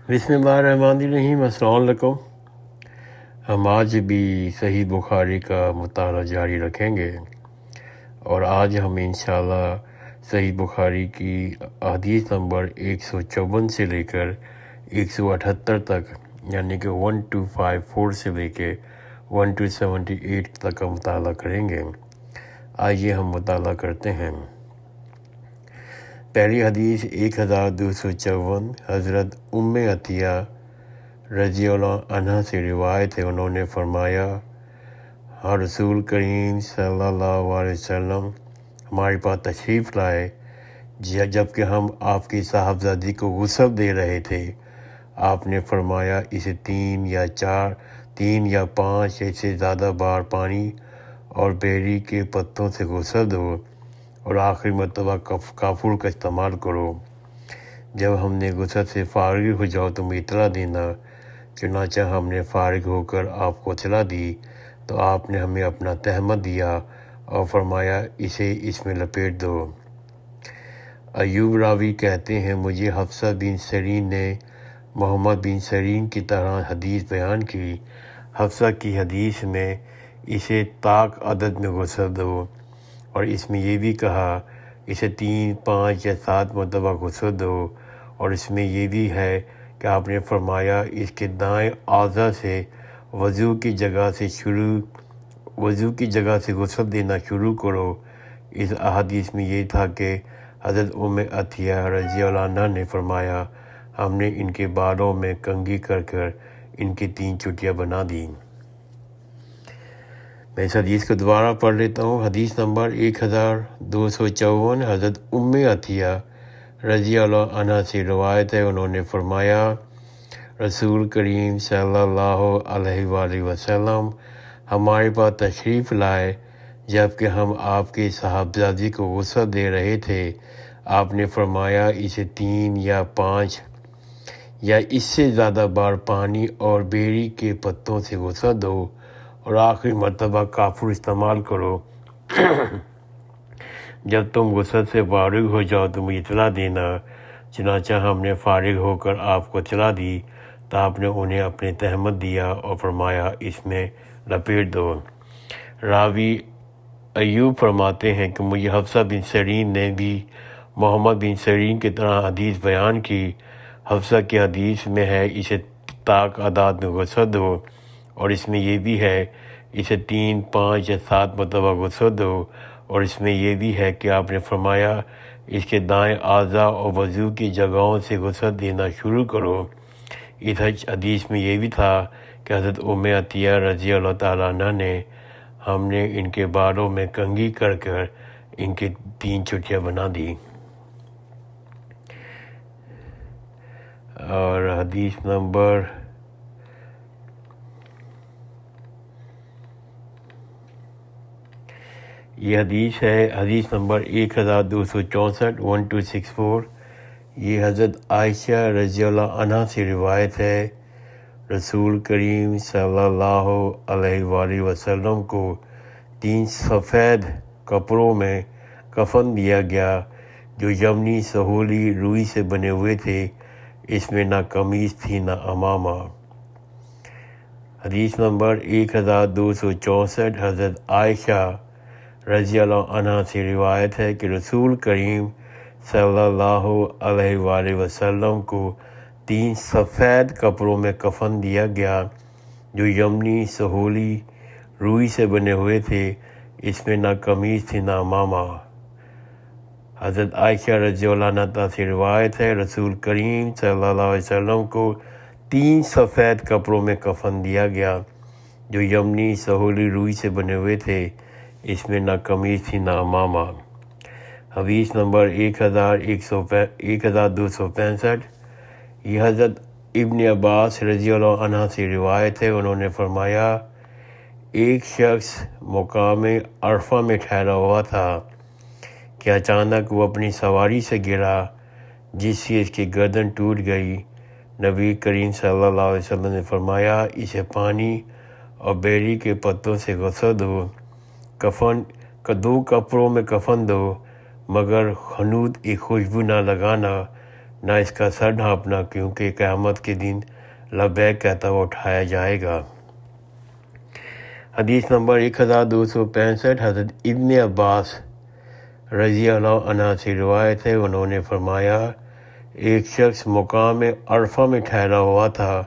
بسم اللہ الرحمن الرحیم۔ السلام علیکم۔ ہم آج بھی صحیح بخاری کا مطالعہ جاری رکھیں گے، اور آج ہم انشاءاللہ صحیح بخاری کی حدیث نمبر 154 سے لے کر 178 تک، یعنی کہ 1254 سے لے کے 1278 تک کا مطالعہ کریں گے۔ آئیے ہم مطالعہ کرتے ہیں۔ پہلی حدیث 1254 حضرت ام عطیہ رضی اللہ عنہ سے روایت ہے۔ انہوں نے فرمایا، ہاں رسول کریم صلی اللہ علیہ وسلم ہمارے پاس تشریف لائے جب کہ ہم آپ کی صاحبزادی کو غسل دے رہے تھے۔ آپ نے فرمایا، اسے 3 یا 5 یا اس سے زیادہ بار پانی اور بیری کے پتوں سے غسل دو، اور آخری مرتبہ کافور کا استعمال کرو۔ جب ہم نے غسل سے فارغ ہو جاؤ تو ہمیں اطلاع دینا۔ چنانچہ ہم نے فارغ ہو کر آپ کو اطلاع دی تو آپ نے ہمیں اپنا تہمت دیا اور فرمایا، اسے اس میں لپیٹ دو۔ ایوب راوی کہتے ہیں، مجھے حفصہ بن سیرین نے محمد بن سیرین کی طرح حدیث بیان کی۔ حفصہ کی حدیث میں اسے طاق عدد میں غسل دو، اور اس میں یہ بھی کہا اسے 3، 5 یا 7 مرتبہ غسل دو، اور اس میں یہ بھی ہے کہ آپ نے فرمایا اس کے دائیں اعضاء سے وضو کی جگہ سے غسل دینا شروع کرو۔ اس احادیث میں یہ تھا کہ حضرت ام عطیہ رضی اللہ عنہ نے فرمایا، ہم نے ان کے بالوں میں کنگھی کر کر ان کی 3 چٹیاں بنا دیں۔ میں اس حدیث کو دوبارہ پڑھ لیتا ہوں۔ حدیث نمبر 1254 حضرت ام عطیہ رضی اللہ عنہ سے روایت ہے۔ انہوں نے فرمایا، رسول کریم صلی اللہ علیہ وآلہ وسلم ہمارے پاس تشریف لائے جب کہ ہم آپ کی صاحبزادی کو غسل دے رہے تھے۔ آپ نے فرمایا، اسے 3 یا 5 یا اس سے زیادہ بار پانی اور بیری کے پتوں سے غسل دو، اور آخری مرتبہ کافور استعمال کرو۔ جب تم غسل سے فارغ ہو جاؤ تو مجھے اطلاع دینا۔ چنانچہ ہم نے فارغ ہو کر آپ کو اطلاع دی تو آپ نے انہیں اپنے تہمت دیا اور فرمایا، اس میں لپیٹ دو۔ راوی ایوب فرماتے ہیں کہ مجھے حفصہ بن سیرین نے بھی محمد بن سیرین کی طرح حدیث بیان کی۔ حفصہ کی حدیث میں ہے، اسے طاق عدد میں غسل دو، اور اس میں یہ بھی ہے اسے 3، 5 یا 7 مرتبہ غسل دو، اور اس میں یہ بھی ہے کہ آپ نے فرمایا اس کے دائیں اعضاء اور وضو کی جگہوں سے غسل دینا شروع کرو۔ اس حدیث میں یہ بھی تھا کہ حضرت ام عطیہ رضی اللہ تعالیٰ عنہ نے ہم نے ان کے بالوں میں کنگھی کر کر ان کی 3 چٹیاں بنا دی۔ اور حدیث نمبر یہ حدیث ہے، حدیث نمبر 1264 1264۔ یہ حضرت عائشہ رضی اللہ عنہ سے روایت ہے، رسول کریم صلی اللہ علیہ وآلہ وسلم کو 3 سفید کپڑوں میں کفن دیا گیا جو یمنی سہولی روئی سے بنے ہوئے تھے، اس میں نہ قمیص تھی نہ عمامہ۔ حدیث نمبر 1264 حضرت عائشہ رضی اللہ عنہ سے روایت ہے کہ رسول کریم صلی اللہ علیہ وآلہ وسلم کو 3 سفید کپڑوں میں کفن دیا گیا جو یمنی سہولی روئی سے بنے ہوئے تھے، اس میں نہ قمیص تھی نہ عمامہ۔ حضرت عائشہ رضی اللہ عنہ سے روایت ہے، رسول کریم صلی اللہ علیہ وسلم کو 3 سفید کپڑوں میں کفن دیا گیا جو یمنی سہولی روئی سے بنے ہوئے تھے، اس میں نہ قمیص تھی نہ عمامہ۔ حدیث نمبر 1265۔ یہ حضرت ابن عباس رضی اللہ عنہ سے روایت ہے۔ انہوں نے فرمایا، ایک شخص مقام عرفہ میں ٹھہرا ہوا تھا کہ اچانک وہ اپنی سواری سے گرا جس سے اس کی گردن ٹوٹ گئی۔ نبی کریم صلی اللہ علیہ وسلم نے فرمایا، اسے پانی اور بیری کے پتوں سے غسل دو، 2 کپڑوں میں کفن دو، مگر حنوط کی خوشبو نہ لگانا، نہ اس کا سر ڈھانپنا، کیونکہ قیامت کے دن لبیک کہتا ہوا اٹھایا جائے گا۔ حدیث نمبر 1265 حضرت ابن عباس رضی اللہ عنہ سے روایت ہے، انہوں نے فرمایا ایک شخص مقام عرفہ میں ٹھہرا ہوا تھا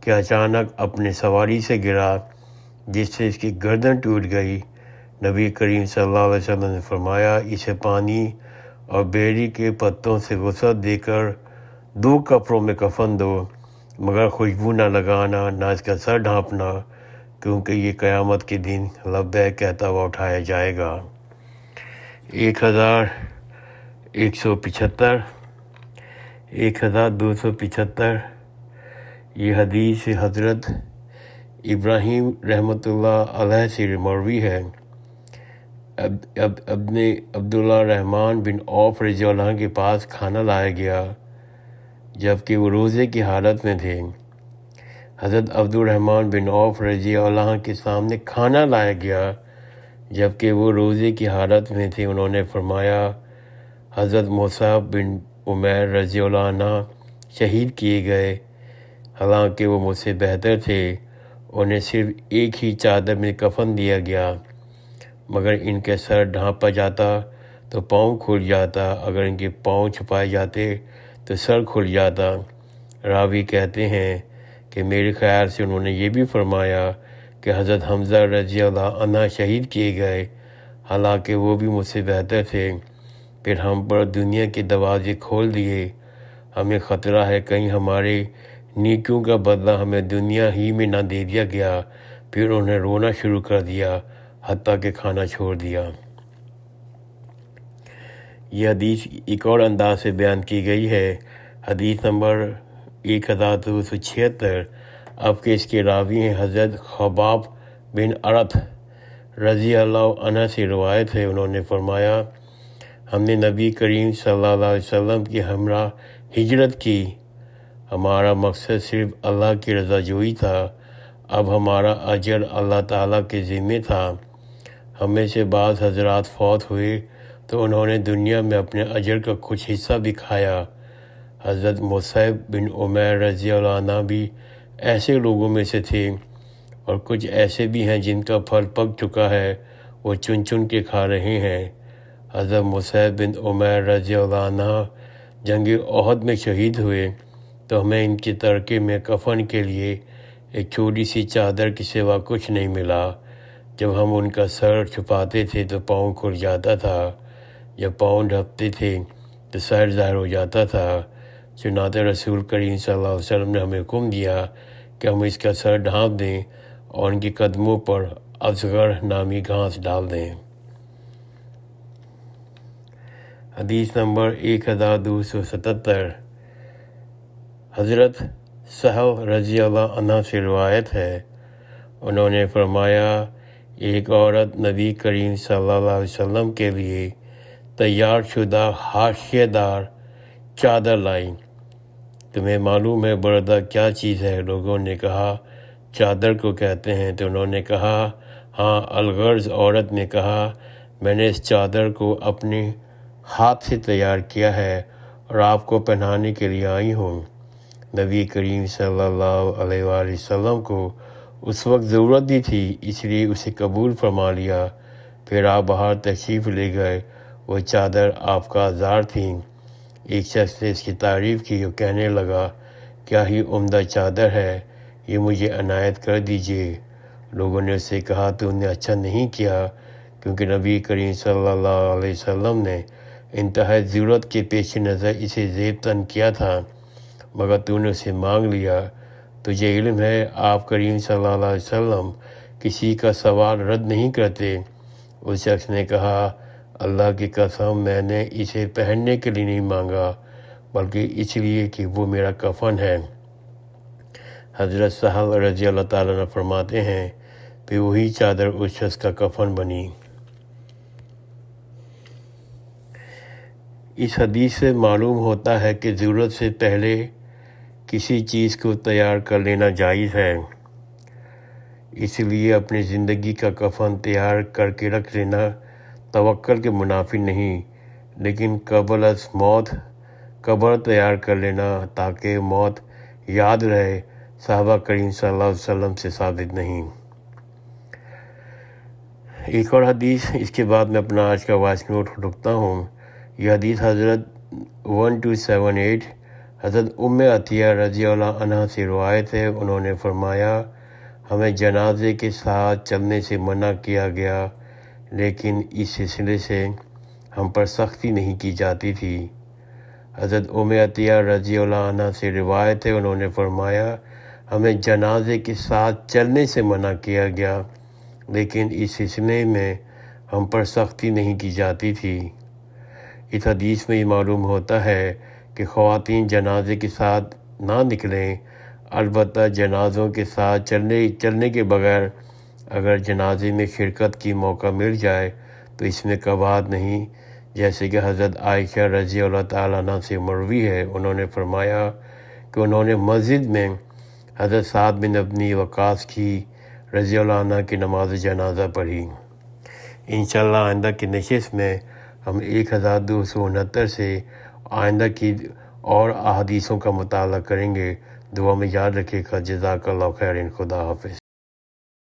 کہ اچانک اپنے سواری سے گرا، جس سے اس کی گردن ٹوٹ گئی۔ نبی کریم صلی اللہ علیہ وسلم نے فرمایا اسے پانی اور بیری کے پتوں سے غسل دے کر 2 کپڑوں میں کفن دو، مگر خوشبو نہ لگانا، نہ اس کا سر ڈھانپنا، کیونکہ یہ قیامت کے دن لبیک کہتا ہوا اٹھایا جائے گا۔ 1275 یہ حدیث حضرت ابراہیم رحمۃ اللہ علیہ سے مروی ہے۔ ابن عبداللہ رحمان بن عوف رضی اللہ عنہ کے پاس کھانا لایا گیا جبکہ وہ روزے کی حالت میں تھے۔ حضرت عبد الرحمن بن عوف رضی اللہ عنہ کے سامنے کھانا لایا گیا جبکہ وہ روزے کی حالت میں تھے۔ انہوں نے فرمایا حضرت مصعب بن عمیر رضی اللہ عنہ شہید کیے گئے، حالانکہ وہ مجھ سے بہتر تھے۔ انہیں صرف ایک ہی چادر میں کفن دیا گیا، مگر ان کے سر ڈھانپا جاتا تو پاؤں کھل جاتا، اگر ان کے پاؤں چھپائے جاتے تو سر کھل جاتا۔ راوی کہتے ہیں کہ میرے خیال سے انہوں نے یہ بھی فرمایا کہ حضرت حمزہ رضی اللہ عنہ شہید کیے گئے، حالانکہ وہ بھی مجھ سے بہتر تھے۔ پھر ہم پر دنیا کے دروازے کھول دیے، ہمیں خطرہ ہے کہیں ہمارے نیکیوں کا بدلہ ہمیں دنیا ہی میں نہ دے دیا گیا۔ پھر انہوں نے رونا شروع کر دیا، حتیٰ کہ کھانا چھوڑ دیا۔ یہ حدیث ایک اور انداز سے بیان کی گئی ہے۔ حدیث نمبر 1276 اب کہ اس کے راوی ہیں حضرت خباب بن ارت رضی اللہ عنہ سے روایت ہے، انہوں نے فرمایا ہم نے نبی کریم صلی اللہ علیہ وسلم کی ہمراہ ہجرت کی، ہمارا مقصد صرف اللہ کی رضا جوئی تھا، اب ہمارا اجر اللہ تعالیٰ کے ذمے تھا۔ ہم میں سے بعض حضرات فوت ہوئے تو انہوں نے دنیا میں اپنے اجر کا کچھ حصہ بھی کھایا۔ حضرت مصعب بن عمیر رضی اللہ عنہ بھی ایسے لوگوں میں سے تھے، اور کچھ ایسے بھی ہیں جن کا پھل پک چکا ہے، وہ چن چن کے کھا رہے ہیں۔ حضرت مصعب بن عمیر رضی اللہ عنہ جنگ احد میں شہید ہوئے تو ہمیں ان کے ترکے میں کفن کے لیے ایک چھوٹی سی چادر کے سوا کچھ نہیں ملا۔ جب ہم ان کا سر چھپاتے تھے تو پاؤں کھل جاتا تھا، جب پاؤں ڈھانپتے تھے تو سر ظاہر ہو جاتا تھا۔ چنانچہ رسول کریم صلی اللہ علیہ وسلم نے ہمیں حکم دیا کہ ہم اس کا سر ڈھانپ دیں اور ان کے قدموں پر اصغر نامی گھاس ڈال دیں۔ حدیث نمبر 1277 حضرت سہل رضی اللہ عنہ سے روایت ہے، انہوں نے فرمایا ایک عورت نبی کریم صلی اللہ علیہ وسلم کے لیے تیار شدہ حاشیے دار چادر لائی۔ تمہیں معلوم ہے بردہ کیا چیز ہے؟ لوگوں نے کہا چادر کو کہتے ہیں، تو انہوں نے کہا ہاں۔ الغرض عورت نے کہا میں نے اس چادر کو اپنے ہاتھ سے تیار کیا ہے اور آپ کو پہنانے کے لیے آئی ہوں۔ نبی کریم صلی اللہ علیہ وآلہ وسلم کو اس وقت ضرورت بھی تھی، اس لیے اسے قبول فرما لیا۔ پھر آپ باہر تشریف لے گئے، وہ چادر آپ کا آزار تھی۔ ایک شخص نے اس کی تعریف کی اور کہنے لگا کیا ہی عمدہ چادر ہے، یہ مجھے عنایت کر دیجیے۔ لوگوں نے اس سے کہا تو نے اچھا نہیں کیا، کیونکہ نبی کریم صلی اللہ علیہ وسلم نے انتہائی ضرورت کے پیش نظر اسے زیب تن کیا تھا، مگر تو نے اسے مانگ لیا۔ تجھے علم ہے آپ کریم صلی اللہ علیہ وسلم کسی کا سوال رد نہیں کرتے۔ اس شخص نے کہا اللہ کی قسم میں نے اسے پہننے کے لیے نہیں مانگا، بلکہ اس لیے کہ وہ میرا کفن ہے۔ حضرت سہل رضی اللہ تعالیٰ عنہ فرماتے ہیں پھر وہی چادر اس شخص کا کفن بنی۔ اس حدیث سے معلوم ہوتا ہے کہ ضرورت سے پہلے کسی چیز کو تیار کر لینا جائز ہے، اس لیے اپنی زندگی کا کفن تیار کر کے رکھ لینا توکل کے منافی نہیں، لیکن قبل از موت قبر تیار کر لینا تاکہ موت یاد رہے صحابہ کریم صلی اللہ علیہ وسلم سے ثابت نہیں۔ ایک اور حدیث، اس کے بعد میں اپنا آج کا وائس نوٹ رکتا ہوں۔ یہ حدیث حضرت 1278 حضرت عطیہ رضی اللہ عنہ سے روایت ہے۔ انہوں نے فرمایا ہمیں جنازے کے ساتھ چلنے سے منع کیا گیا، لیکن اس سلسلے سے ہم پر سختی نہیں کی جاتی تھی۔ حضرت عطیہ رضی اللہ عنہ سے روایت ہے، انہوں نے فرمایا ہمیں جنازے کے ساتھ چلنے سے منع کیا گیا، لیکن اس سلسلے میں ہم پر سختی نہیں کی جاتی تھی۔ اس حدیث میں یہ معلوم ہوتا ہے کہ خواتین جنازے کے ساتھ نہ نکلیں، البتہ جنازوں کے ساتھ چلنے کے بغیر اگر جنازے میں شرکت کی موقع مل جائے تو اس میں کباہت نہیں، جیسے کہ حضرت عائشہ رضی اللہ تعالیٰ عنہ سے مروی ہے۔ انہوں نے فرمایا کہ انہوں نے مسجد میں حضرت سعد بن ابی وقاص کی رضی اللہ عنہ کی نماز جنازہ پڑھی۔ انشاءاللہ آئندہ کی نشست میں ہم 1269 سے آئندہ کی اور احادیثوں کا مطالعہ کریں گے۔ دعا میں یاد رکھیے گا۔ جزاک اللہ خیر۔ خدا حافظ۔